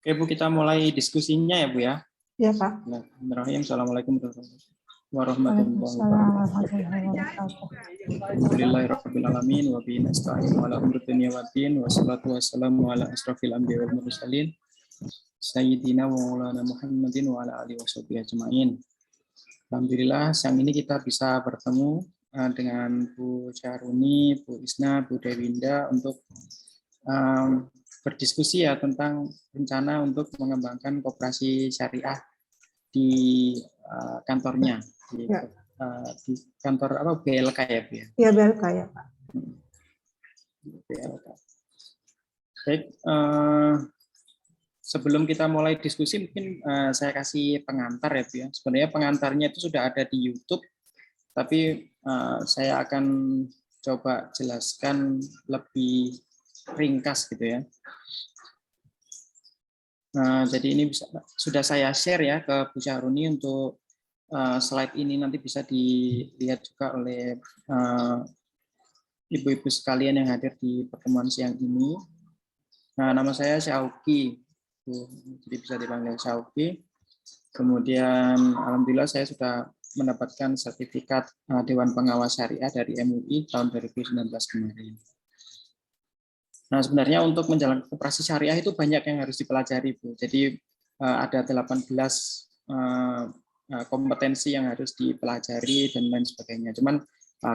Oke Bu, kita mulai diskusinya ya Bu ya. Iya Pak. Bismillahirrahmanirrahim. Assalamualaikum warahmatullahi Waalaikumsalam wabarakatuh. warahmatullahi wabarakatuh. Alhamdulillahirabbil alamin wa bihi nasta'in ala umuri dunya waddin wassalatu wassalamu ala asrofil anbiya'i wal mursalin sayyidina wa maulana Muhammadin wa ala alihi washabbihi ajmain. Alhamdulillah siang ini kita bisa bertemu dengan Bu Syahruni, Bu Isna, Bu Dewinda untuk berdiskusi ya tentang rencana untuk mengembangkan koperasi syariah di kantornya di kantor apa BLK ya Bu ya? Iya BLK ya Pak. BLK. Baik, sebelum kita mulai diskusi mungkin saya kasih pengantar ya Bu ya. Sebenarnya pengantarnya itu sudah ada di YouTube, tapi saya akan coba jelaskan lebih ringkas gitu ya. Jadi ini sudah saya share ya ke Bu Syahruni untuk slide ini nanti bisa dilihat juga oleh ibu-ibu sekalian yang hadir di pertemuan siang ini. Nama saya Syauki, jadi bisa dipanggil Syauki. Kemudian alhamdulillah saya sudah mendapatkan sertifikat Dewan Pengawas Syariah dari MUI tahun 2019 kemarin. Nah, sebenarnya untuk menjalankan koperasi syariah itu banyak yang harus dipelajari, Bu. Jadi ada 18 kompetensi yang harus dipelajari dan lain sebagainya. Cuman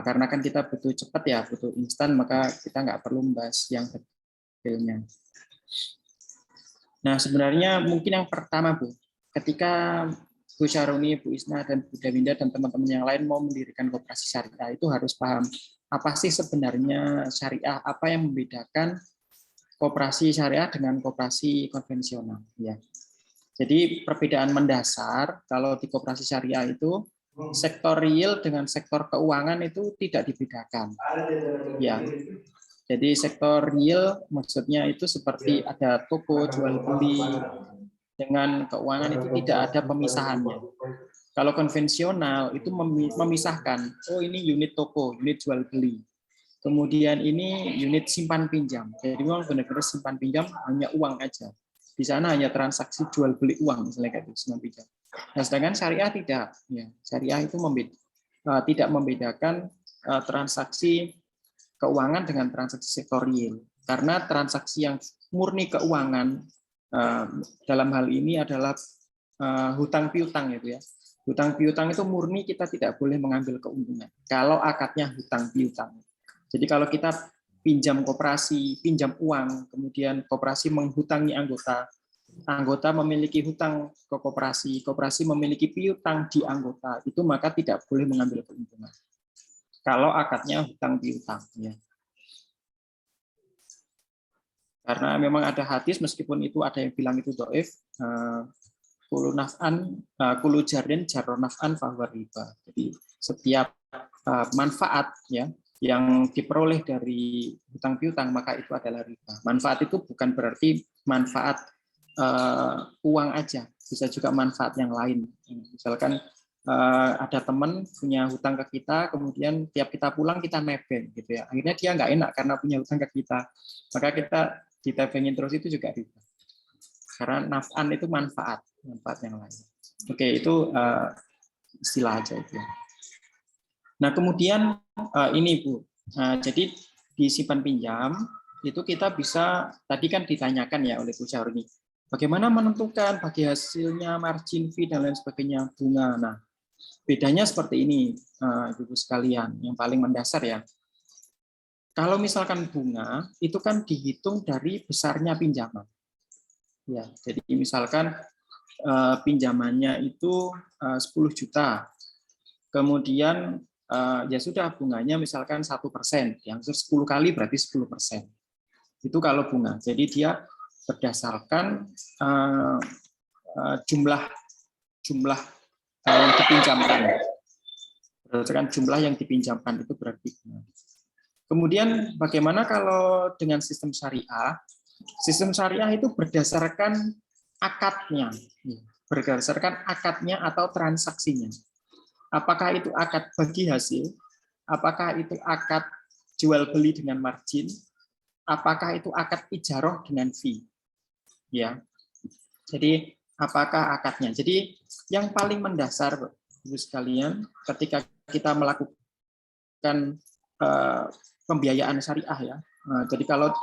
karena kan kita butuh cepat ya, butuh instan, maka kita nggak perlu membahas yang detailnya. Nah, sebenarnya mungkin yang pertama, Bu, ketika Bu Syahruni, Bu Isna, dan Bu Dewinda, dan teman-teman yang lain mau mendirikan koperasi syariah, itu harus paham apa sih sebenarnya syariah, apa yang membedakan koperasi syariah dengan koperasi konvensional. Ya. Jadi perbedaan mendasar kalau di koperasi syariah itu sektor real dengan sektor keuangan itu tidak dibedakan. Ya. Jadi sektor real maksudnya itu seperti ada toko jual beli, dengan keuangan itu tidak ada pemisahannya. Kalau konvensional itu memisahkan, oh ini unit toko, unit jual beli. Kemudian ini unit simpan pinjam. Jadi memang benar-benar simpan pinjam hanya uang aja. Di sana hanya transaksi jual beli uang misalnya kayak simpan pinjam. Nah, sedangkan syariah tidak. Ya, syariah itu tidak membedakan transaksi keuangan dengan transaksi sektor real. Karena transaksi yang murni keuangan dalam hal ini adalah hutang piutang gitu ya. Hutang piutang itu murni kita tidak boleh mengambil keuntungan. Kalau akadnya hutang piutang. Jadi kalau kita pinjam koperasi, pinjam uang, kemudian koperasi menghutangi anggota, anggota memiliki hutang ke koperasi, koperasi memiliki piutang di anggota, itu maka tidak boleh mengambil keuntungan. Kalau akadnya hutang piutang. Ya. Karena memang ada hadis, meskipun itu ada yang bilang itu dhaif, kulu naf'an, kulu jarin jarron naf'an fahuwa riba. Jadi setiap manfaat ya yang diperoleh dari hutang piutang maka itu adalah riba. Manfaat itu bukan berarti manfaat uang aja, bisa juga manfaat yang lain. Misalkan ada teman punya hutang ke kita, kemudian tiap kita pulang kita nebeng gitu ya. Akhirnya dia nggak enak karena punya hutang ke kita, maka kita ditebengin terus, itu juga riba. Karena naf'an itu manfaat yang lain. Oke, itu istilah aja itu. Nah, kemudian ini Bu, jadi di simpan pinjam itu kita bisa, tadi kan ditanyakan ya oleh Bu Syahruni, bagaimana menentukan bagi hasilnya margin fee dan lain sebagainya, bunga. Nah, bedanya seperti ini, Ibu sekalian, yang paling mendasar ya. Kalau misalkan bunga itu kan dihitung dari besarnya pinjaman. Ya, jadi misalkan pinjamannya itu 10 juta, kemudian ya sudah bunganya misalkan 1%, yang 10 kali berarti 10%. Itu kalau bunga. Jadi dia berdasarkan jumlah yang dipinjamkan. Berdasarkan jumlah yang dipinjamkan itu berarti bunga. Kemudian bagaimana kalau dengan sistem syariah? Sistem syariah itu berdasarkan akadnya, atau transaksinya. Apakah itu akad bagi hasil? Apakah itu akad jual beli dengan margin? Apakah itu akad ijaroh dengan fee? Ya. Jadi apakah akadnya? Jadi yang paling mendasar, Ibu sekalian, ketika kita melakukan pembiayaan syariah ya. Jadi kalau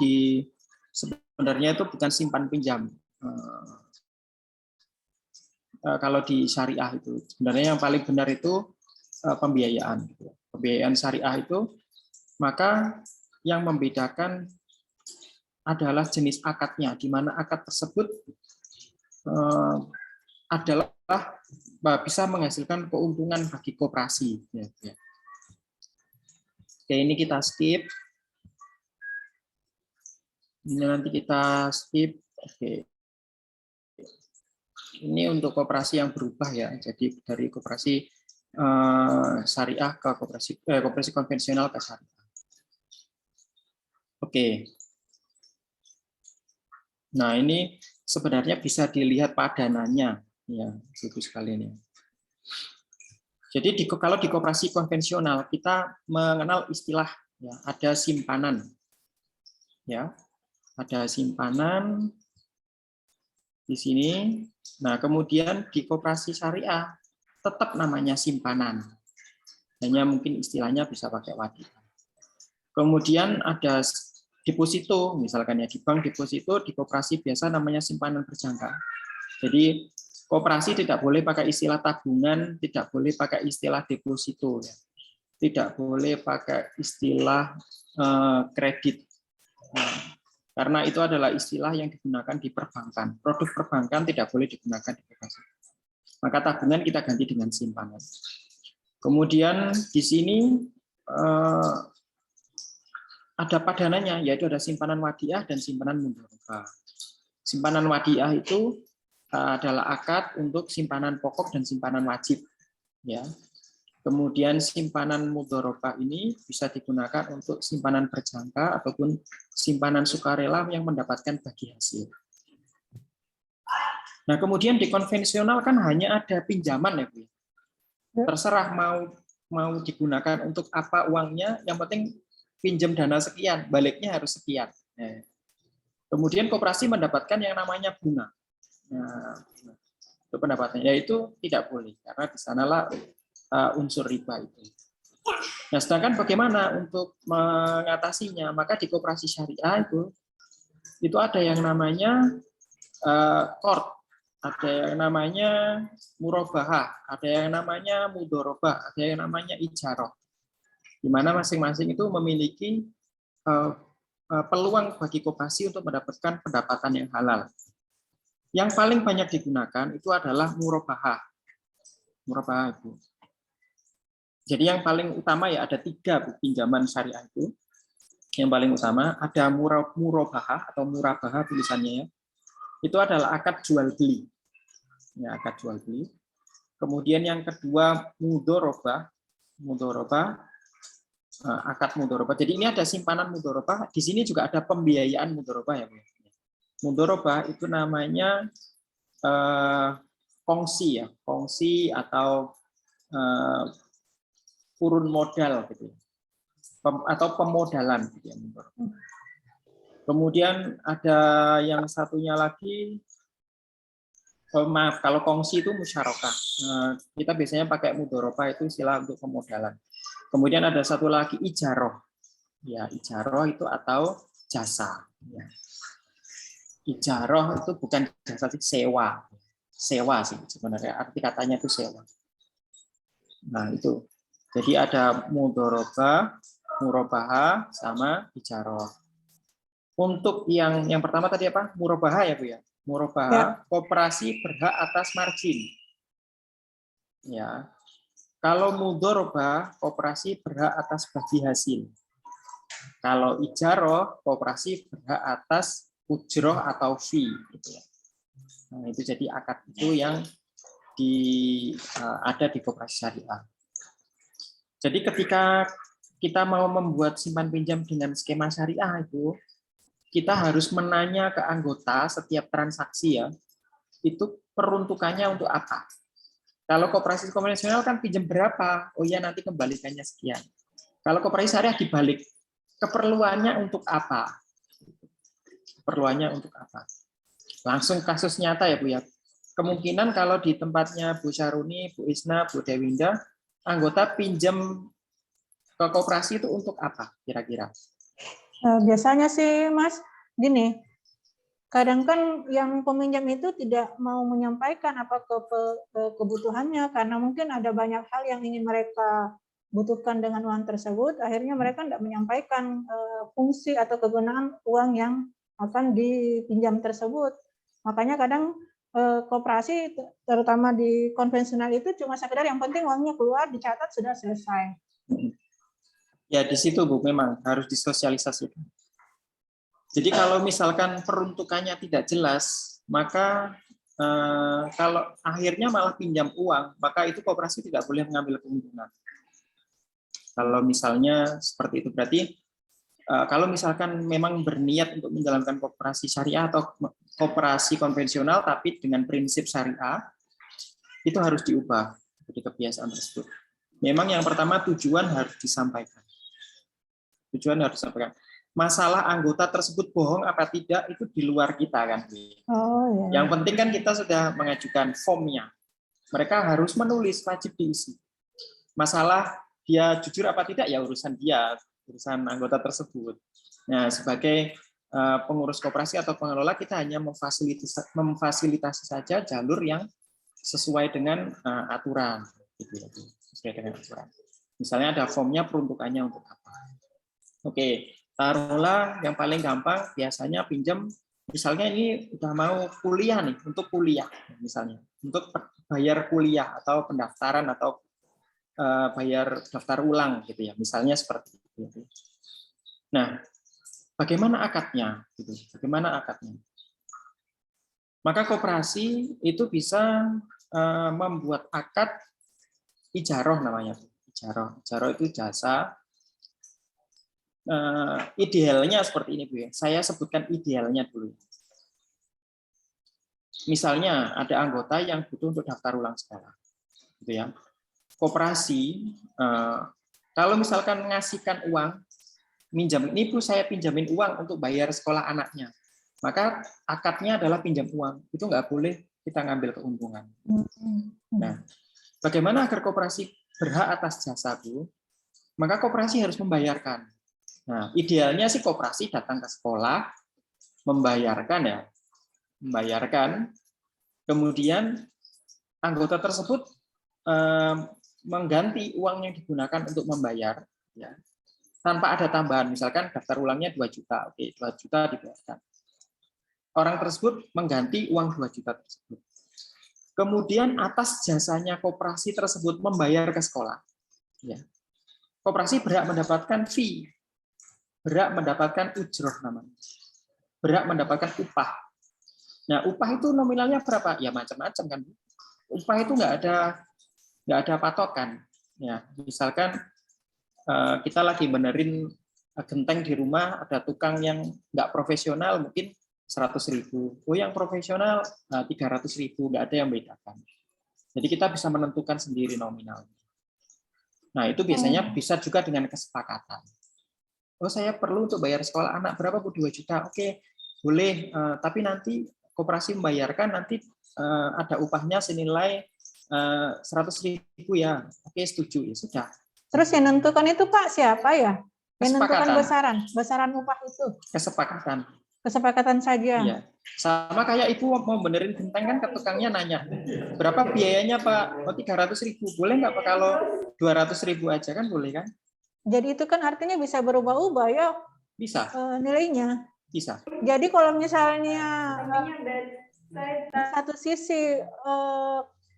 sebenarnya itu bukan simpan pinjam. Kalau di syariah itu sebenarnya yang paling benar itu pembiayaan. Pembiayaan syariah itu, maka yang membedakan adalah jenis akadnya, di mana akad tersebut adalah bisa menghasilkan keuntungan bagi koperasi. Oke, ini kita skip. Ini nanti kita skip. Oke. Ini untuk koperasi yang berubah ya. Jadi dari koperasi syariah ke koperasi konvensional ke syariah. Oke. Nah, ini sebenarnya bisa dilihat padanannya ya, Ibu sekalian ya. Jadi kalau di koperasi konvensional kita mengenal istilah ya, ada simpanan. Ya. Ada simpanan di sini. Nah, kemudian di koperasi syariah tetap namanya simpanan. Hanya mungkin istilahnya bisa pakai wadiah. Kemudian ada deposito, misalkan ya di bank deposito, di koperasi biasa namanya simpanan berjangka. Jadi koperasi tidak boleh pakai istilah tabungan, tidak boleh pakai istilah deposito, ya. Tidak boleh pakai istilah kredit. Karena itu adalah istilah yang digunakan di perbankan. Produk perbankan tidak boleh digunakan di koperasi. Maka tabungan kita ganti dengan simpanan. Kemudian di sini ada padanannya, yaitu ada simpanan wadiah dan simpanan mudharabah. Simpanan wadiah itu adalah akad untuk simpanan pokok dan simpanan wajib. Ya. Kemudian simpanan mudharabah ini bisa digunakan untuk simpanan berjangka ataupun simpanan sukarela yang mendapatkan bagi hasil. Nah, kemudian di konvensional kan hanya ada pinjaman ya, Bu. Terserah mau digunakan untuk apa uangnya, yang penting pinjam dana sekian, baliknya harus sekian. Nah, kemudian koperasi mendapatkan yang namanya bunga. Nah, itu pendapatannya, yaitu tidak boleh karena di sanalah unsur riba itu. Nah, sedangkan bagaimana untuk mengatasinya? Maka di koperasi syariah itu ada yang namanya qard, ada yang namanya murabahah, ada yang namanya mudharabah, ada yang namanya ijarah. Di mana masing-masing itu memiliki peluang bagi koperasi untuk mendapatkan pendapatan yang halal. Yang paling banyak digunakan itu adalah murabahah. Murabahah itu. Jadi yang paling utama ya ada 3 pinjaman syariah itu. Yang paling utama ada murabahah atau murabahah tulisannya ya. Itu adalah akad jual beli. Ya, akad jual beli. Kemudian yang kedua mudharabah. Mudharabah, akad mudharabah. Jadi ini ada simpanan mudharabah. Di sini juga ada pembiayaan mudharabah ya. Mudharabah itu namanya kongsi ya, kongsi atau kurun modal gitu, atau pemodalan gitu ya. Kemudian ada yang satunya lagi, maaf, kalau kongsi itu musyarakah. Kita biasanya pakai mudharabah itu istilah untuk pemodalan. Kemudian ada satu lagi ijarah. Ya, ijarah itu atau jasa. Ya. Ijarah itu bukan jasa, sewa. Sewa sih sebenarnya, arti katanya itu sewa. Nah, itu. Jadi ada mudharabah, murabahah, sama ijarah. Untuk yang pertama tadi apa? Murabahah ya, Bu ya. Murabahah, koperasi berhak atas margin. Ya. Kalau mudharabah, koperasi berhak atas bagi hasil. Kalau ijarah, koperasi berhak atas ujroh atau fee gitu ya. Nah, itu jadi akad itu yang ada di koperasi syariah. Jadi ketika kita mau membuat simpan pinjam dengan skema syariah itu, kita harus menanya ke anggota setiap transaksi ya, itu peruntukannya untuk apa. Kalau koperasi konvensional kan pinjam berapa? Oh iya nanti kembalikannya sekian. Kalau koperasi syariah dibalik, keperluannya untuk apa? Keperluannya untuk apa? langsung kasus nyata ya Bu ya. Kemungkinan kalau di tempatnya Bu Syaruni, Bu Isna, Bu Dewinda, anggota pinjam ke koperasi itu untuk apa kira-kira? Biasanya sih Mas, gini, kadang kan yang peminjam itu tidak mau menyampaikan apa kebutuhannya karena mungkin ada banyak hal yang ingin mereka butuhkan dengan uang tersebut, akhirnya mereka tidak menyampaikan fungsi atau kegunaan uang yang akan dipinjam tersebut. Makanya kadang koperasi terutama di konvensional itu cuma sekedar yang penting uangnya keluar, dicatat, sudah selesai. Ya di situ Bu memang harus disosialisasikan. Jadi kalau misalkan peruntukannya tidak jelas, maka kalau akhirnya malah pinjam uang, maka itu koperasi tidak boleh mengambil keuntungan. Kalau misalnya seperti itu berarti kalau misalkan memang berniat untuk menjalankan koperasi syariah atau koperasi konvensional tapi dengan prinsip syariah, itu harus diubah dari kebiasaan tersebut. Memang yang pertama tujuan harus disampaikan. Tujuan harus disampaikan. Masalah anggota tersebut bohong apa tidak itu di luar kita kan. Oh, ya. Yang penting kan kita sudah mengajukan formnya. Mereka harus menulis, wajib diisi. Masalah dia jujur apa tidak ya urusan dia, urusan anggota tersebut. Nah, sebagai pengurus koperasi atau pengelola kita hanya memfasilitasi saja jalur yang sesuai dengan aturan, gitu, sesuai dengan aturan. Misalnya ada formnya peruntukannya untuk apa. Oke, taruhlah yang paling gampang biasanya pinjam, misalnya ini udah mau kuliah nih, untuk kuliah misalnya, untuk bayar kuliah atau pendaftaran atau bayar daftar ulang gitu ya, misalnya seperti itu. Nah, bagaimana akadnya? Gitu. Bagaimana akadnya? Maka koperasi itu bisa membuat akad ijaroh namanya. Ijaroh itu jasa. Idealnya seperti ini Bu ya. Saya sebutkan idealnya dulu. Misalnya ada anggota yang butuh untuk daftar ulang sekolah, gitu ya. Koperasi kalau misalkan ngasihkan uang, minjam ini Bu saya pinjamin uang untuk bayar sekolah anaknya, maka akadnya adalah pinjam uang, itu nggak boleh kita ngambil keuntungan. Nah, bagaimana agar koperasi berhak atas jasa Bu? Maka koperasi harus membayarkan. Nah, idealnya sih koperasi datang ke sekolah, membayarkan, kemudian anggota tersebut mengganti uang yang digunakan untuk membayar, ya, tanpa ada tambahan. Misalkan daftar ulangnya 2 juta, oke, 2 juta dibayarkan. Orang tersebut mengganti uang 2 juta tersebut. Kemudian atas jasanya koperasi tersebut membayar ke sekolah, ya, koperasi berhak mendapatkan fee, berhak mendapatkan ujroh namanya, berhak mendapatkan upah. Nah, upah itu nominalnya berapa? Ya macam-macam kan. Upah itu nggak ada patokan. Ya, misalkan kita lagi benerin genteng di rumah, ada tukang yang nggak profesional mungkin 100.000. Oh, yang profesional 300.000, nggak ada yang bedakan. Jadi kita bisa menentukan sendiri nominal. Nah, itu biasanya bisa juga dengan kesepakatan. Oh, saya perlu untuk bayar sekolah anak berapa Bu? 2 juta. Oke, boleh. Tapi nanti koperasi membayarkan nanti ada upahnya senilai 100.000 ya. Oke, setuju ya sudah. Terus yang menentukan itu Pak siapa ya? Yang menentukan Kesepakatan. besaran upah itu? Kesepakatan. Kesepakatan saja. Iya. Sama kayak ibu mau benerin genteng kan ke tukangnya nanya, berapa biayanya Pak? Oh 300.000. Boleh nggak Pak kalau 200.000 aja kan boleh kan? Jadi itu kan artinya bisa berubah-ubah ya Bisa. Nilainya. Bisa. Jadi kalau misalnya satu sisi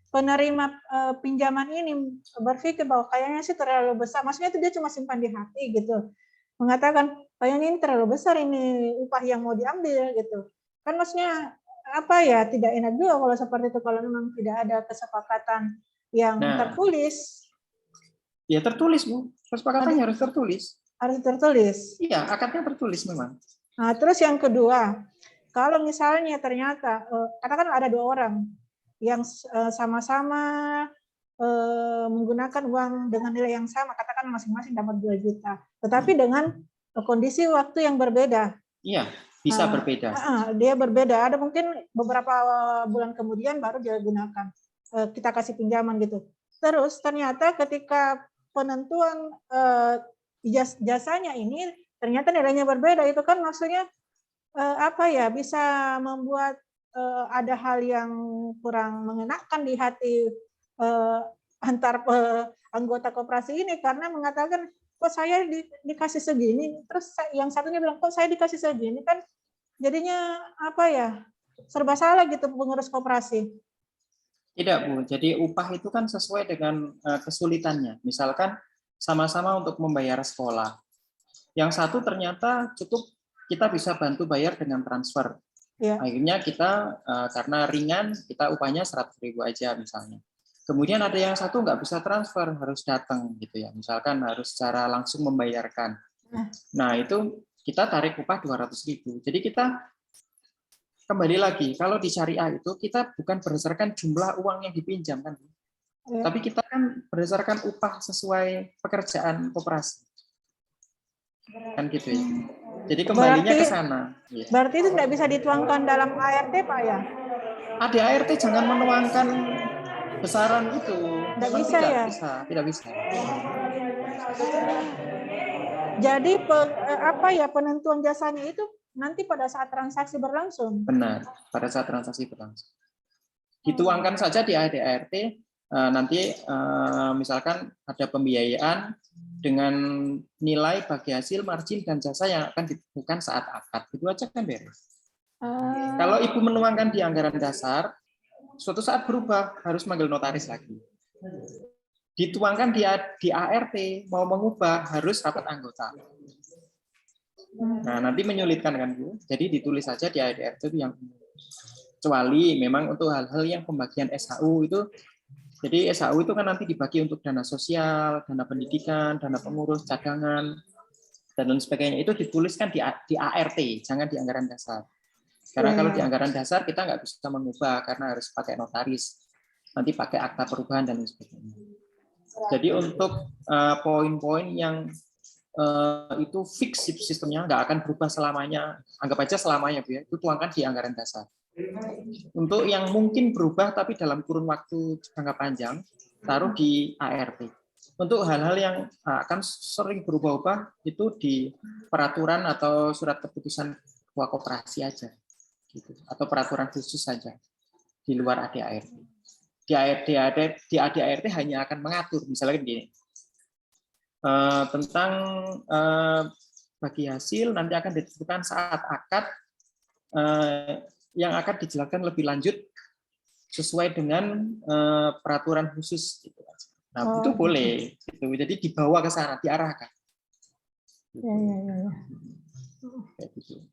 penerima pinjaman ini berpikir bahwa kayaknya sih terlalu besar, maksudnya itu dia cuma simpan di hati gitu, mengatakan kayaknya ini terlalu besar ini upah yang mau diambil gitu, kan maksudnya apa ya, tidak enak juga kalau seperti itu kalau memang tidak ada kesepakatan yang tertulis. Ya tertulis Bu, kesepakatannya harus tertulis. Harus tertulis. Iya, akadnya tertulis memang. Nah, terus yang kedua, kalau misalnya ternyata katakan ada 2 orang yang sama-sama menggunakan uang dengan nilai yang sama, katakan masing-masing dapat 2 juta, tetapi dengan kondisi waktu yang berbeda. Iya, Bisa berbeda. Dia berbeda. Ada mungkin beberapa bulan kemudian baru dia gunakan. Kita kasih pinjaman gitu. Terus ternyata ketika penentuan jasanya ini ternyata nilainya berbeda. Itu kan maksudnya bisa membuat ada hal yang kurang mengenakan di hati antar anggota koperasi ini, karena mengatakan kok saya dikasih segini, terus yang satunya bilang kok saya dikasih segini, kan jadinya serba salah gitu pengurus koperasi. Tidak, Bu. Jadi upah itu kan sesuai dengan kesulitannya. Misalkan sama-sama untuk membayar sekolah. Yang satu ternyata cukup kita bisa bantu bayar dengan transfer. Ya. Akhirnya kita karena ringan, kita upahnya 100.000 aja misalnya. Kemudian ada yang satu nggak bisa transfer, harus datang gitu ya. Misalkan harus secara langsung membayarkan. Nah, itu kita tarik upah 200.000. Jadi kita kembali lagi, kalau di syariah itu kita bukan berdasarkan jumlah uang yang dipinjam kan. Ya. Tapi kita kan berdasarkan upah sesuai pekerjaan koperasi. Kan gitu ya. Jadi kembalinya ke sana. Berarti itu tidak bisa dituangkan dalam ART, Pak ya? Di ART jangan menuangkan besaran itu. Tidak bisa ya? Tidak bisa. Jadi penentuan jasanya itu nanti pada saat transaksi berlangsung. Benar, pada saat transaksi berlangsung. Dituangkan saja di ART, nanti misalkan ada pembiayaan dengan nilai bagi hasil, margin, dan jasa yang akan ditentukan saat akad. Itu aja kan beres. Kalau Ibu menuangkan di anggaran dasar, suatu saat berubah, harus manggil notaris lagi. Dituangkan di ART, mau mengubah, harus rapat anggota. Nah, nanti menyulitkan kan, Bu. Jadi ditulis saja di ART itu yang kecuali memang untuk hal-hal yang pembagian SHU itu. Jadi SHU itu kan nanti dibagi untuk dana sosial, dana pendidikan, dana pengurus, cadangan, dan lain sebagainya. Itu dituliskan di ART, jangan di anggaran dasar. Karena kalau di anggaran dasar kita nggak bisa mengubah karena harus pakai notaris, nanti pakai akta perubahan dan lain sebagainya. Jadi untuk poin-poin yang itu fix sistemnya, nggak akan berubah selamanya, anggap aja selamanya, Bu ya, itu tuangkan di anggaran dasar. Untuk yang mungkin berubah tapi dalam kurun waktu jangka panjang, taruh di ART. Untuk hal-hal yang akan sering berubah-ubah, itu di peraturan atau surat keputusan ketua koperasi aja, gitu. Atau peraturan khusus saja di luar ADART. Di ADART hanya akan mengatur, misalnya begini, tentang bagi hasil nanti akan ditentukan saat akad, yang akan dijelaskan lebih lanjut sesuai dengan peraturan khusus. Gitu. Nah, itu boleh. Gitu. Jadi dibawa ke sana, diarahkan. Gitu. Gitu.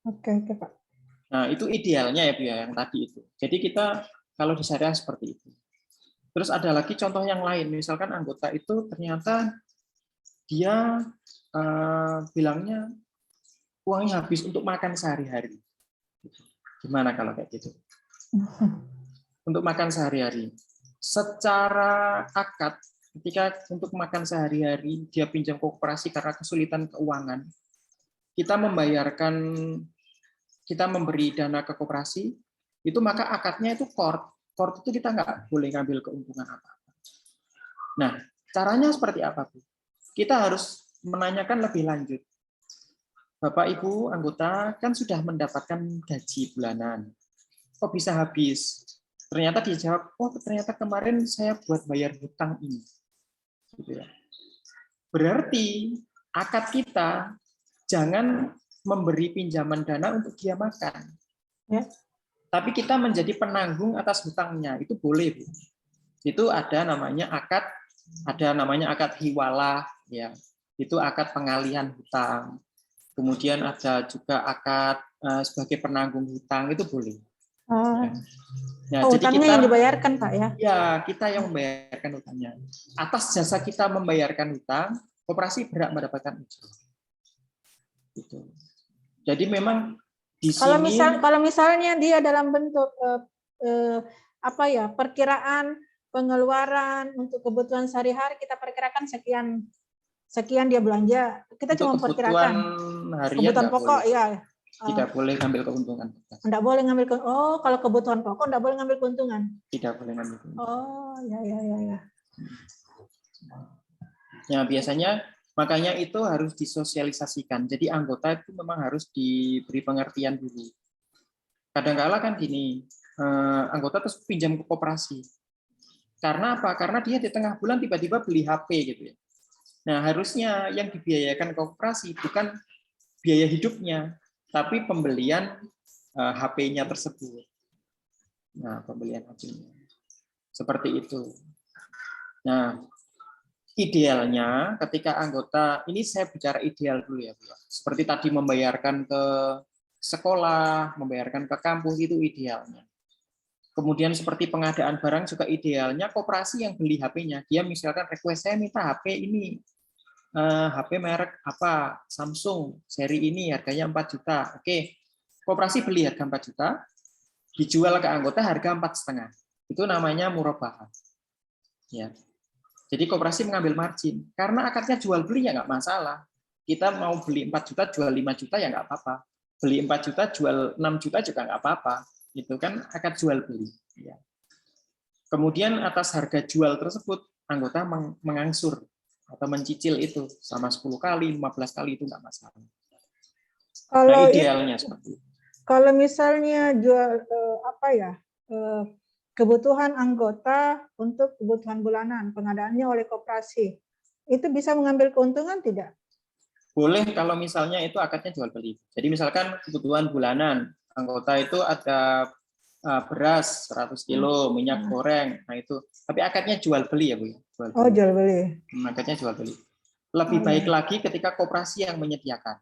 Oke, Pak. Nah, itu idealnya ya, Bu ya, yang tadi itu. Jadi kita kalau di syariah seperti itu. Terus ada lagi contoh yang lain, misalkan anggota itu ternyata dia bilangnya uangnya habis untuk makan sehari-hari. Gimana kalau kayak gitu? Untuk makan sehari-hari. Secara akad, ketika untuk makan sehari-hari, dia pinjam koperasi karena kesulitan keuangan, kita memberi dana ke koperasi, itu maka akadnya itu court. Court itu kita nggak boleh ngambil keuntungan apa-apa. Nah, caranya seperti apa, Bu? Kita harus menanyakan lebih lanjut. Bapak Ibu anggota kan sudah mendapatkan gaji bulanan. Kok bisa habis? Ternyata dia jawab, oh ternyata kemarin saya buat bayar hutang ini. Gitu ya. Berarti akad kita jangan memberi pinjaman dana untuk dia makan. Ya. Tapi kita menjadi penanggung atas hutangnya. Itu boleh, Bu. Itu ada namanya akad hiwalah, ya. Itu akad pengalihan hutang. Kemudian ada juga akad sebagai penanggung hutang, itu boleh. Jadi hutangnya kita, yang dibayarkan, Pak ya? Ya, kita yang membayarkan hutangnya. Atas jasa kita membayarkan hutang, koperasi berhak mendapatkan ujung. Gitu. Jadi memang di sini. Kalau misalnya dia dalam bentuk perkiraan pengeluaran untuk kebutuhan sehari-hari, kita perkirakan sekian dia belanja, kita cuma perkirakan harian kebutuhan pokok boleh. Ya. Tidak boleh ngambil keuntungan. Enggak boleh ngambil kalau kebutuhan pokok enggak boleh ngambil keuntungan. Tidak boleh ngambil keuntungan. Oh, ya. Ya, biasanya makanya itu harus disosialisasikan. Jadi anggota itu memang harus diberi pengertian dulu. Kadang-kala kan gini, anggota terus pinjam ke koperasi. Karena apa? Karena dia di tengah bulan tiba-tiba beli HP gitu ya. Nah, harusnya yang dibiayakan koperasi bukan biaya hidupnya, tapi pembelian HP-nya tersebut. Nah, pembelian HP-nya. Seperti itu. Nah, idealnya ketika anggota, ini saya bicara ideal dulu ya, Bu. Seperti tadi membayarkan ke sekolah, membayarkan ke kampus, itu idealnya. Kemudian seperti pengadaan barang juga idealnya koperasi yang beli HP-nya. Dia misalkan request, saya minta HP ini, HP merek apa, Samsung, seri ini harganya 4 juta. Oke, koperasi beli harga 4 juta, dijual ke anggota harga 4,5. Itu namanya murabahah. Ya. Jadi koperasi mengambil margin. Karena akadnya jual beli ya nggak masalah. Kita mau beli 4 juta, jual 5 juta ya nggak apa-apa. Beli 4 juta, jual 6 juta juga nggak apa-apa. Itu kan akad jual beli. Ya. Kemudian atas harga jual tersebut, anggota mengangsur atau mencicil itu sama 10 kali, 15 kali itu nggak masalah. Nah, idealnya seperti itu. Kalau misalnya jual kebutuhan anggota untuk kebutuhan bulanan, pengadaannya oleh koperasi, itu bisa mengambil keuntungan tidak? Boleh kalau misalnya itu akadnya jual beli. Jadi misalkan kebutuhan bulanan, anggota itu ada beras 100 kilo, minyak goreng, nah itu. Tapi akadnya jual beli ya Bu. Jual beli. Jual beli. Akadnya jual beli. Lebih baik lagi ketika koperasi yang menyediakan.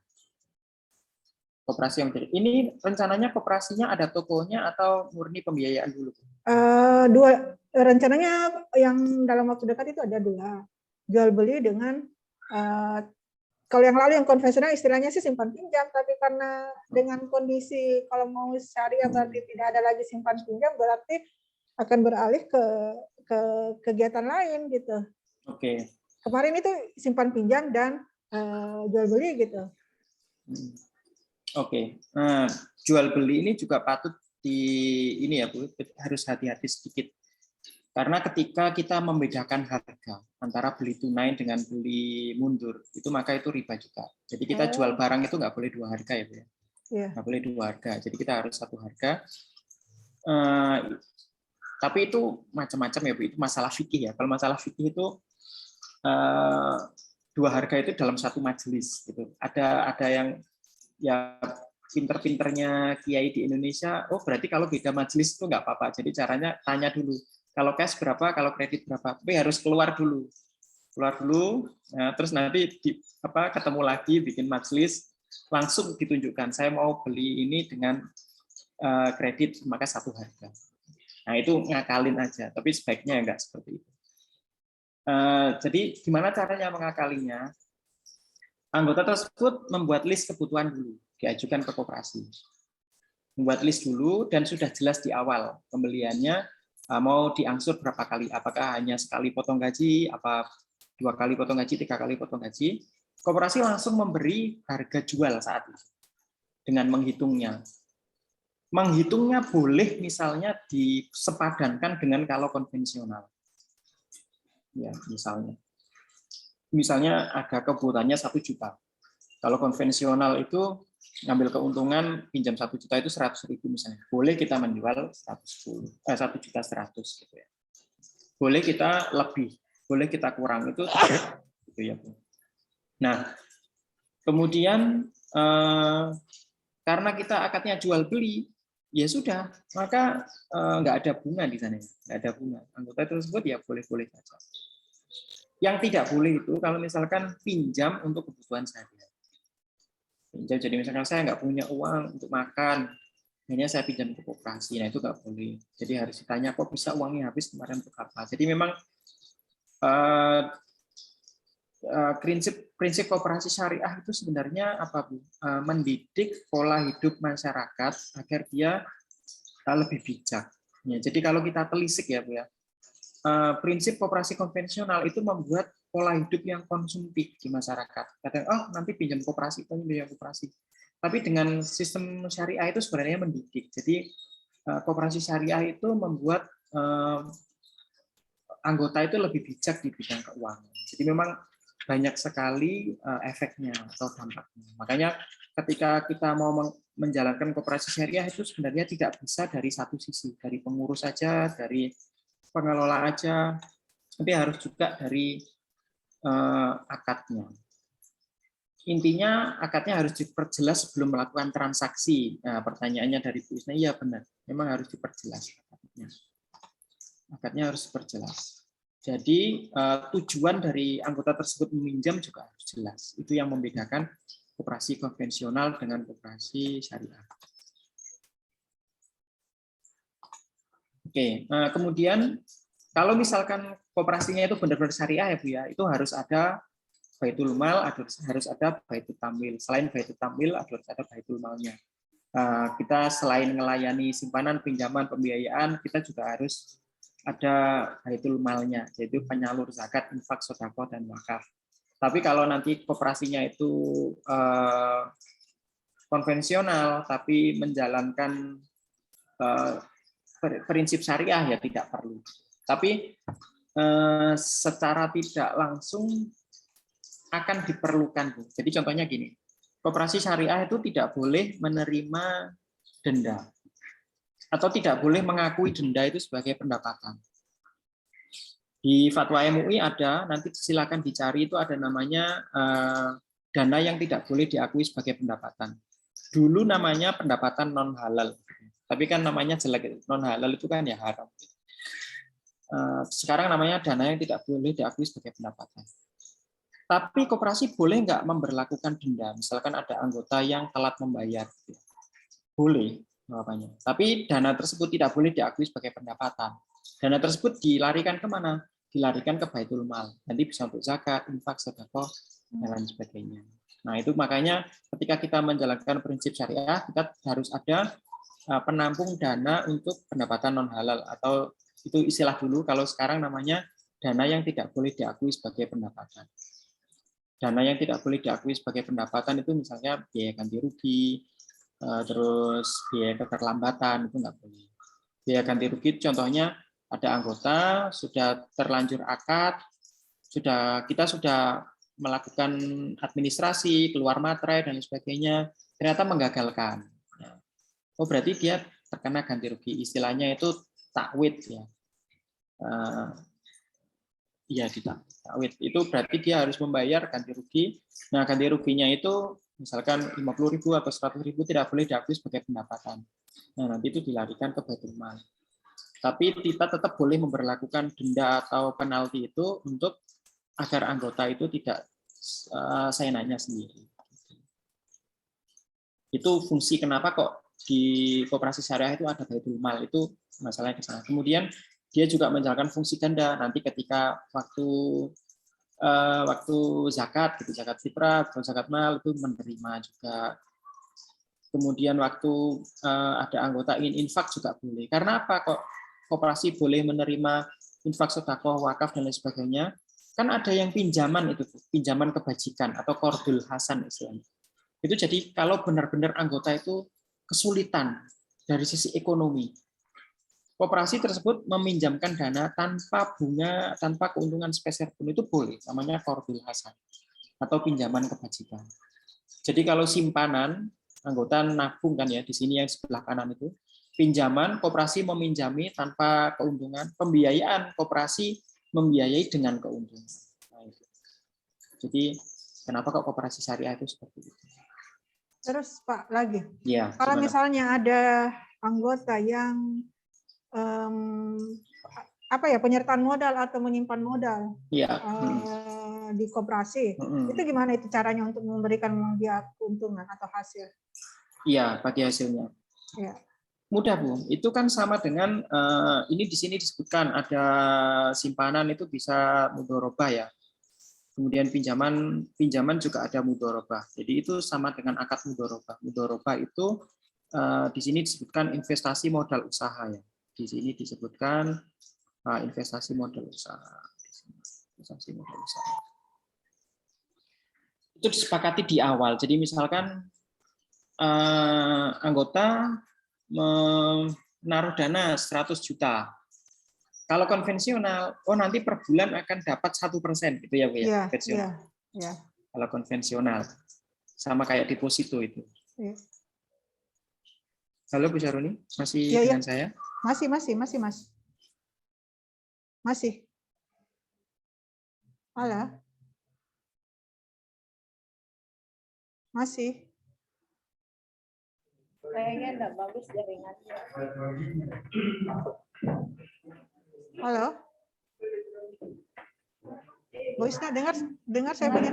Koperasi yang menyediakan. Ini rencananya koperasinya ada tokonya atau murni pembiayaan dulu? Dua. Rencananya yang dalam waktu dekat itu ada dua. Jual beli dengan kalau yang lalu yang konvensional istilahnya sih simpan pinjam, tapi karena dengan kondisi kalau mau syariah berarti tidak ada lagi simpan pinjam, berarti akan beralih ke kegiatan lain gitu. Oke. Kemarin itu simpan pinjam dan jual beli gitu. Oke. Nah, jual beli ini juga patut ini ya Bu, harus hati-hati sedikit. Karena ketika kita membedakan harga antara beli tunai dengan beli mundur, itu maka itu riba juga. Jadi kita jual barang itu nggak boleh dua harga ya Bu. Nggak boleh dua harga. Jadi kita harus satu harga. Tapi itu macam-macam ya Bu. Itu masalah fikih ya. Kalau masalah fikih itu dua harga itu dalam satu majelis. Gitu. Ada yang ya pinter-pinternya kiai di Indonesia. Oh berarti kalau beda majelis itu nggak apa-apa. Jadi caranya tanya dulu. Kalau cash berapa, kalau kredit berapa. Tapi harus keluar dulu. Nah, terus nanti ketemu lagi, bikin majelis, langsung ditunjukkan. Saya mau beli ini dengan kredit, maka satu harga. Nah, itu ngakalin aja. Tapi sebaiknya enggak seperti itu. Jadi, gimana caranya mengakalinya? Anggota tersebut membuat list kebutuhan dulu, diajukan ke koperasi. Membuat list dulu, dan sudah jelas di awal pembeliannya, mau diangsur berapa kali, apakah hanya sekali potong gaji, apa 2 kali potong gaji, 3 kali potong gaji. Koperasi langsung memberi harga jual saat itu dengan menghitungnya. Menghitungnya boleh misalnya disepadankan dengan kalau konvensional. Ya, misalnya ada kebutuhannya 1 juta. Kalau konvensional itu ngambil keuntungan pinjam 1 juta itu 100.000 misalnya. Boleh kita menjual 1.100.000 gitu ya. Boleh kita lebih, boleh kita kurang itu gitu ya. Nah, kemudian karena kita akadnya jual beli, ya sudah, maka nggak ada bunga di sana, nggak ada bunga. Anggota tersebut ya boleh-boleh saja. Yang tidak boleh itu kalau misalkan pinjam untuk kebutuhan sehari-hari. Jadi misalkan saya nggak punya uang untuk makan, akhirnya saya pinjam ke koperasi, nah itu nggak boleh. Jadi harus ditanya kok bisa uangnya habis kemarin untuk apa. Jadi memang prinsip koperasi syariah itu sebenarnya apa Bu? Mendidik pola hidup masyarakat agar dia lebih bijak. Ya, jadi kalau kita telisik ya Bu ya, prinsip koperasi konvensional itu membuat pola hidup yang konsumtif di masyarakat. Kadang nanti pinjam koperasi, pinjam koperasi. Tapi dengan sistem syariah itu sebenarnya mendidik. Jadi koperasi syariah itu membuat anggota itu lebih bijak di bidang keuangan. Jadi memang banyak sekali efeknya atau dampaknya. Makanya ketika kita mau menjalankan koperasi syariah itu sebenarnya tidak bisa dari satu sisi, dari pengurus saja, dari pengelola aja, tapi harus juga dari akadnya. Intinya akadnya harus diperjelas sebelum melakukan transaksi. Nah, pertanyaannya dari Bu Isna, iya benar, memang harus diperjelas akadnya. Akadnya harus diperjelas. Jadi tujuan dari anggota tersebut meminjam juga harus jelas. Itu yang membedakan koperasi konvensional dengan koperasi syariah. Oke, kemudian kalau misalkan koperasinya itu benar-benar syariah ya Bu ya, itu harus ada baitul mal, harus ada baitul tamwil. Selain baitul tamwil, harus ada baitul malnya. Kita selain melayani simpanan, pinjaman, pembiayaan, kita juga harus ada baitul malnya, yaitu penyalur zakat, infak, sedekah, dan wakaf. Tapi kalau nanti koperasinya itu konvensional, tapi menjalankan prinsip syariah, ya tidak perlu. Tapi secara tidak langsung akan diperlukan, Bu. Jadi contohnya gini, koperasi syariah itu tidak boleh menerima denda atau tidak boleh mengakui denda itu sebagai pendapatan. Di fatwa MUI ada, nanti silakan dicari, itu ada namanya dana yang tidak boleh diakui sebagai pendapatan. Dulu namanya pendapatan non halal, tapi kan namanya jelek, non halal itu kan ya haram. Sekarang namanya dana yang tidak boleh diakui sebagai pendapatan. Tapi koperasi boleh nggak memberlakukan denda? Misalkan ada anggota yang telat membayar, boleh jawabannya. Tapi dana tersebut tidak boleh diakui sebagai pendapatan. Dana tersebut dilarikan kemana? Dilarikan ke baitul mal. Nanti bisa untuk zakat, infak, sedekah, dan lain sebagainya. Nah itu makanya ketika kita menjalankan prinsip syariah, kita harus ada penampung dana untuk pendapatan non halal, atau itu istilah dulu, kalau sekarang namanya dana yang tidak boleh diakui sebagai pendapatan. Dana yang tidak boleh diakui sebagai pendapatan itu misalnya biaya ganti rugi, terus biaya keterlambatan, itu nggak boleh. Biaya ganti rugi contohnya ada anggota sudah terlanjur akad, kita sudah melakukan administrasi, keluar materai dan sebagainya, ternyata menggagalkan. Oh berarti dia terkena ganti rugi, istilahnya itu takwid ya. Iya, takwid. Itu berarti dia harus membayar ganti rugi. Nah, ganti ruginya itu misalkan 50.000 atau 100.000 tidak boleh diakui sebagai pendapatan. Nah, nanti itu dilarikan ke baitul mal. Tapi kita tetap boleh memberlakukan denda atau penalti itu untuk agar anggota itu tidak saingannya sendiri. Itu fungsi kenapa kok di koperasi syariah itu ada baitul mal, itu masalahnya di sana. Kemudian dia juga menjalankan fungsi ganda nanti ketika waktu zakat, gitu, zakat fitrah atau zakat mal itu menerima juga. Kemudian waktu ada anggota ingin infak juga boleh. Karena apa kok koperasi boleh menerima infak, sedekah, wakaf dan lain sebagainya? Kan ada yang pinjaman itu, pinjaman kebajikan atau qardul hasan istilahnya. Itu jadi kalau benar-benar anggota itu kesulitan dari sisi ekonomi, koperasi tersebut meminjamkan dana tanpa bunga, tanpa keuntungan sepeser pun, itu boleh, namanya qardul hasan atau pinjaman kebajikan. Jadi kalau simpanan, anggota nabung kan ya, di sini yang sebelah kanan itu, pinjaman, koperasi meminjami tanpa keuntungan, pembiayaan, koperasi membiayai dengan keuntungan. Nah, itu. Jadi kenapa kok koperasi syariah itu seperti itu? Terus Pak lagi, ya, kalau gimana? misalnya ada anggota yang penyertaan modal atau menyimpan modal di koperasi, itu gimana itu caranya untuk memberikan dia keuntungan atau hasil? Iya, bagi hasilnya. Ya. Mudah Bu, itu kan sama dengan ini di sini disebutkan ada simpanan itu bisa mudharabah ya. Kemudian pinjaman juga ada mudharabah. Jadi itu sama dengan akad mudharabah. Mudharabah itu di sini disebutkan investasi modal usaha ya. Di sini disebutkan investasi modal usaha. Investasi modal usaha. Itu disepakati di awal. Jadi misalkan anggota menaruh dana 100 juta. Kalau konvensional, nanti per bulan akan dapat 1% gitu ya Bu ya. Iya, Konvensional. iya. Kalau konvensional sama kayak deposito itu. Iya. Halo Bu Syaruni, masih Iya, dengan saya? Masih, Mas. Masih. Halo. Masih. Kayaknya enggak bagus jaringannya. Halo. Bu Isna, dengar saya punya.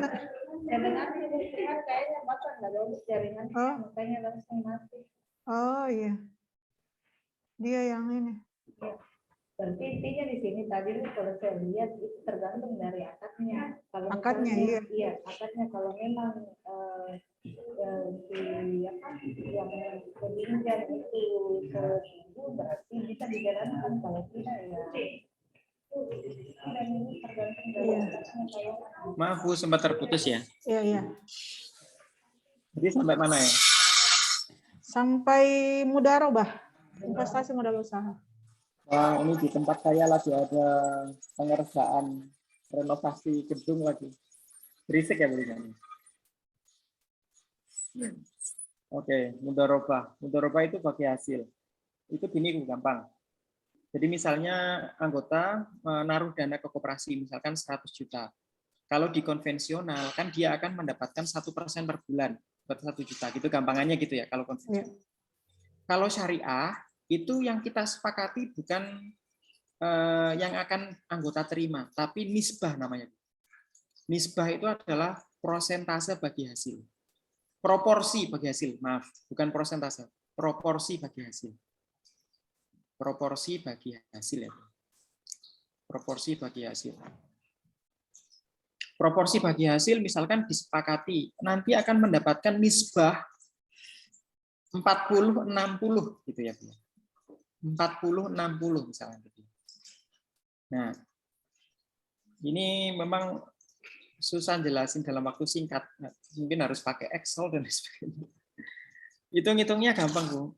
Saya dengar kayaknya Bapak enggak bagus jaringannya, Oh. makanya langsung mati. Oh iya. Dia yang ini. Berarti intinya di sini tadi kalau saya lihat itu tergantung dari akadnya. Kalau Akadnya, misalnya, iya. akadnya kalau memang yang peminjam itu setuju berarti bisa dijalankan, kalau tidak ya. Dan ini tergantung dari akadnya kayak. Maaf Bu, sempat terputus ya. Iya. Jadi sampai mana ya? Sampai mudarobah. Investasi modal usaha. Wah, ini di tempat saya lagi ada pengerjaan renovasi gedung lagi. Berisik ya Bu ini. Oke, mudharabah. Mudharabah itu bagi hasil. Itu gini Bu, gampang. Jadi misalnya anggota menaruh dana ke koperasi, misalkan 100 juta. Kalau di konvensional kan dia akan mendapatkan 1% per bulan, 1 juta. Gitu gampangannya gitu ya kalau konvensional. Kalau syariah itu yang kita sepakati bukan yang akan anggota terima, tapi nisbah namanya. Nisbah itu adalah prosentase bagi hasil. Proporsi bagi hasil, maaf, bukan prosentase. Proporsi bagi hasil. Proporsi bagi hasil ya. Proporsi bagi hasil. Proporsi bagi hasil misalkan disepakati, nanti akan mendapatkan nisbah 40-60 gitu ya. 40-60 misalnya. Nah, ini memang susah jelasin dalam waktu singkat. Mungkin harus pakai Excel dan sebagainya. Hitung-hitungnya gampang, Bu.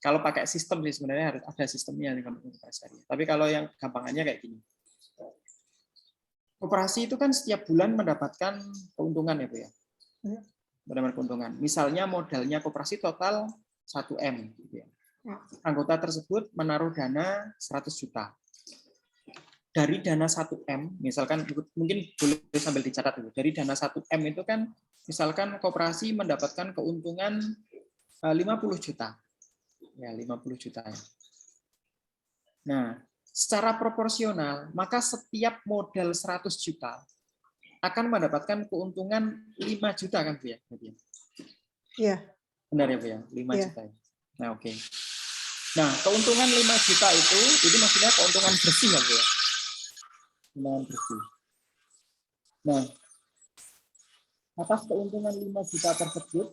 Kalau pakai sistem sih sebenarnya harus ada sistemnya. Tapi kalau yang gampangannya kayak gini. Koperasi itu kan setiap bulan mendapatkan keuntungan ya, Bu ya. Mendapatkan keuntungan. Misalnya modalnya koperasi total 1M. Gitu ya. Anggota tersebut menaruh dana 100 juta. Dari dana 1M, misalkan mungkin boleh sambil dicatat dulu. Dari dana 1M itu kan misalkan koperasi mendapatkan keuntungan 50 juta. Ya, 50 juta. Nah, secara proporsional, maka setiap modal 100 juta akan mendapatkan keuntungan 5 juta kan, Bu ya? Iya. Benar ya, Bu ya? 5 juta. Nah, oke. Nah, keuntungan 5 juta itu maksudnya keuntungan bersih ya, Bu ya? Keuntungan bersih. Nah, atas keuntungan 5 juta tersebut,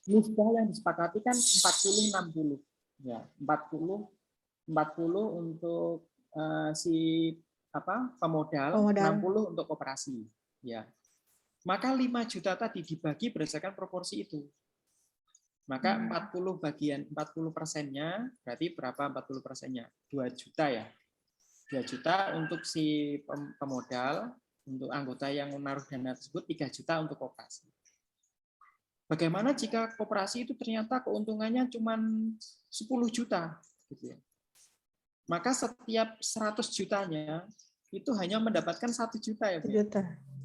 nisbah yang disepakati kan 40-60. Ya, 40 untuk si pemodal, 60 untuk koperasi. Ya. Maka 5 juta tadi dibagi berdasarkan proporsi itu. Maka 40%-nya berarti berapa 40%-nya? 2 juta ya. 2 juta untuk si pemodal, untuk anggota yang menaruh dana tersebut 3 juta untuk koperasi. Bagaimana jika koperasi itu ternyata keuntungannya cuma 10 juta gitu ya. Maka setiap 100 jutanya itu hanya mendapatkan 1 juta ya, Bu.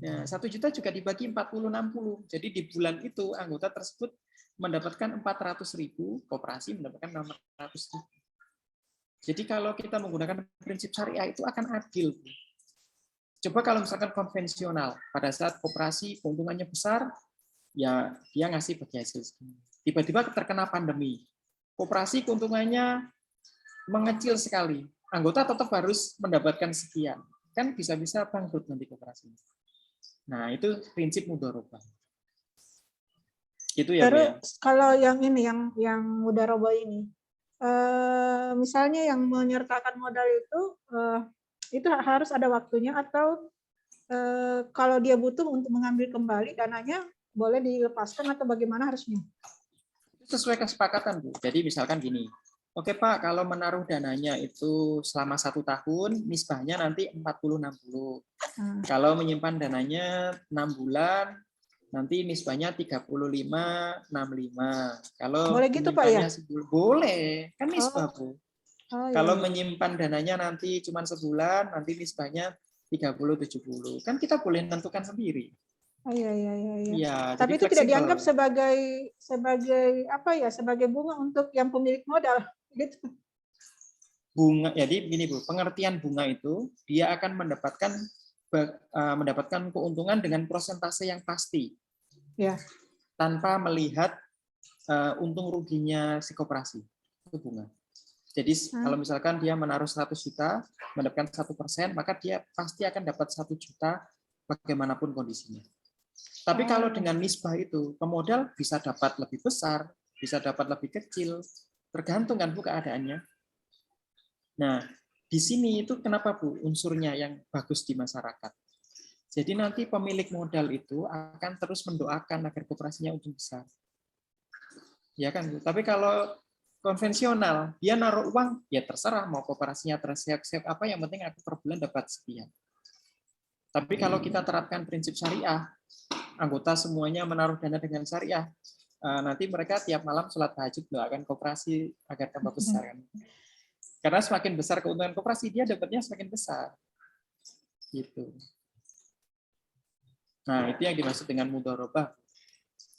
Nah, 1 juta juga dibagi 40-60. Jadi di bulan itu anggota tersebut mendapatkan 400.000, koperasi mendapatkan 600.000. Jadi kalau kita menggunakan prinsip syariah itu akan adil. Coba kalau misalkan konvensional, pada saat koperasi keuntungannya besar, ya dia ngasih bagi hasil. Tiba-tiba terkena pandemi, koperasi keuntungannya mengecil sekali, anggota tetap harus mendapatkan sekian. Kan bisa-bisa bangkrut nanti koperasi. Nah, itu prinsip mudharabah. Itu ya, Bu ya. Kalau yang ini, yang mudharabah ini, misalnya yang menyertakan modal itu harus ada waktunya, atau kalau dia butuh untuk mengambil kembali dananya boleh dilepaskan atau bagaimana harusnya? Sesuai kesepakatan, Bu. Jadi misalkan gini, oke Pak, kalau menaruh dananya itu selama 1 tahun, nisbahnya nanti 40-60. Kalau menyimpan dananya 6 bulan, nanti nisbahnya 35-65. Kalau Boleh gitu, Pak, ya? menyimpannya sebulan, boleh, kan nisbah, Bu. Oh, Kalau iya. menyimpan dananya nanti cuma sebulan, nanti nisbahnya 30-70. Kan kita boleh menentukan sendiri. Oh, iya. Iya, Tapi jadi itu tidak fleksibel. dianggap sebagai apa ya, sebagai bunga untuk yang pemilik modal, gitu. Bunga, jadi begini Bu, pengertian bunga itu dia akan mendapatkan keuntungan dengan persentase yang pasti, Ya. tanpa melihat untung ruginya si koperasi. Itu bunga. Jadi kalau misalkan dia menaruh 100 juta, mendapatkan 1%, maka dia pasti akan dapat 1 juta bagaimanapun kondisinya. Tapi kalau dengan nisbah itu, pemodal bisa dapat lebih besar, bisa dapat lebih kecil, tergantung kan Bu keadaannya. Nah, di sini itu kenapa Bu unsurnya yang bagus di masyarakat. Jadi nanti pemilik modal itu akan terus mendoakan agar koperasinya untung besar. Ya kan Bu? Tapi kalau konvensional, dia naruh uang, ya terserah mau koperasinya terseok-seok apa, yang penting aku per bulan dapat sekian. Tapi kalau kita terapkan prinsip syariah, anggota semuanya menaruh dana dengan syariah, nanti mereka tiap malam sholat tahajud doakan koperasi agar tambah besar kan. Karena semakin besar keuntungan koperasi, dia dapatnya semakin besar. Gitu. Nah, itu yang dimaksud dengan mudharabah.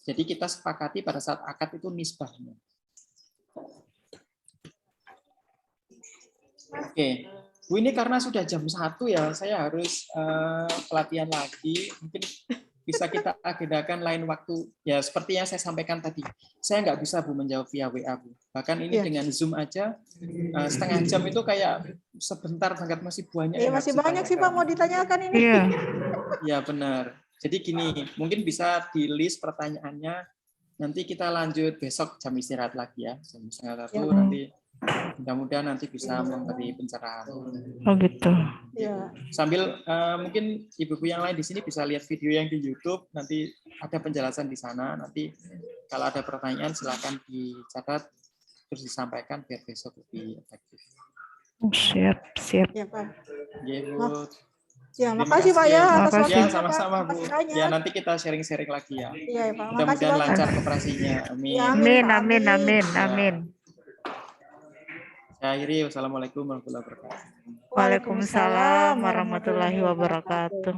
Jadi kita sepakati pada saat akad itu nisbahnya. Oke. Bu, ini karena sudah jam 1 ya, saya harus pelatihan lagi. Mungkin bisa kita agendakan lain waktu. Ya, seperti yang saya sampaikan tadi. Saya nggak bisa Bu menjawab via WA, Bu. Bahkan ini dengan Zoom aja, setengah jam itu kayak sebentar banget, masih banyak. Iya, masih banyak sih Pak mau ditanyakan ini. Iya. Ya, benar. Jadi gini, mungkin bisa di list pertanyaannya. Nanti kita lanjut besok jam istirahat lagi ya. Jam 1:30 nanti. Mudah-mudahan nanti bisa memberi pencerahan. Oh gitu. Ya. Sambil mungkin ibu-ibu yang lain di sini bisa lihat video yang di YouTube, nanti ada penjelasan di sana. Nanti kalau ada pertanyaan silakan dicatat terus disampaikan biar besok lebih efektif. Siap. Ya Pak. Ya, Bu. Ya, makasih Pak ya atas Makasih. Ya, waktunya, Pak. sama-sama Bu. Makasih banyak. Ya, nanti kita sharing-sharing lagi ya. Iya, Pak. Makasih Mudah-mudahan banyak. lancar koperasinya. Amin. Ya, Amin. Ya. Saya akhiri, wassalamualaikum warahmatullahi wabarakatuh. Waalaikumsalam warahmatullahi wabarakatuh.